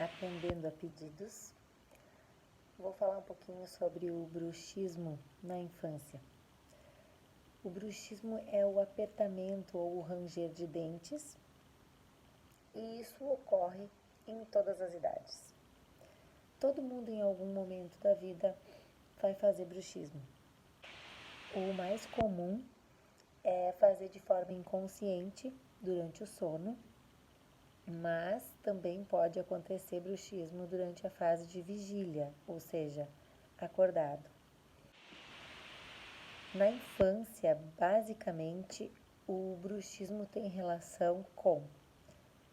atendendo a pedidos. Vou falar um pouquinho sobre o bruxismo na infância. O bruxismo é o apertamento ou o ranger de dentes, e isso ocorre em todas as idades. Todo mundo em algum momento da vida vai fazer bruxismo. O mais comum é fazer de forma inconsciente durante o sono, mas também pode acontecer bruxismo durante a fase de vigília, ou seja, acordado. Na infância, basicamente, o bruxismo tem relação com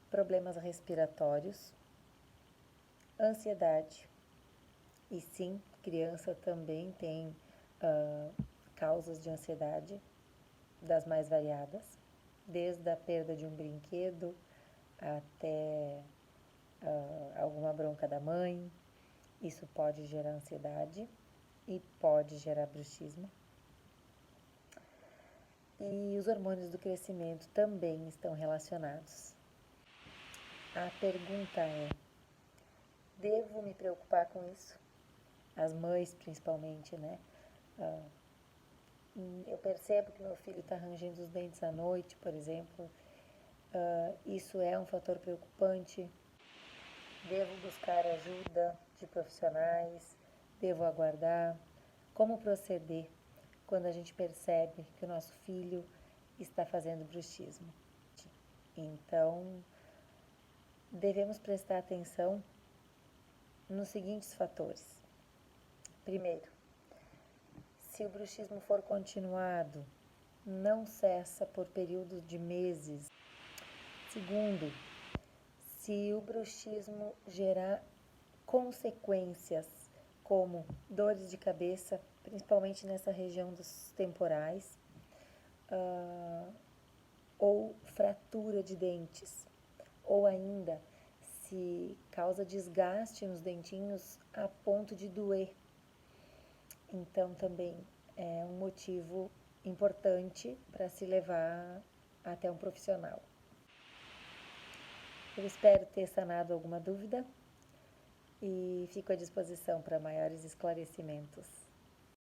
problemas respiratórios, ansiedade, e sim, criança também tem causas de ansiedade das mais variadas, desde a perda de um brinquedo até alguma bronca da mãe. Isso pode gerar ansiedade e pode gerar bruxismo. E os hormônios do crescimento também estão relacionados. A pergunta é: devo me preocupar com isso? As mães, principalmente, né? Eu percebo que meu filho está rangendo os dentes à noite, por exemplo. Isso é um fator preocupante. Devo buscar ajuda de profissionais? Devo aguardar? Como proceder quando a gente percebe que o nosso filho está fazendo bruxismo? Então, devemos prestar atenção nos seguintes fatores. Primeiro, se o bruxismo for continuado, não cessa por períodos de meses. Segundo, se o bruxismo gerar consequências como dores de cabeça, principalmente nessa região dos temporais, ou fratura de dentes, ou ainda se causa desgaste nos dentinhos a ponto de doer. Então também é um motivo importante para se levar até um profissional. Eu espero ter sanado alguma dúvida e fico à disposição para maiores esclarecimentos.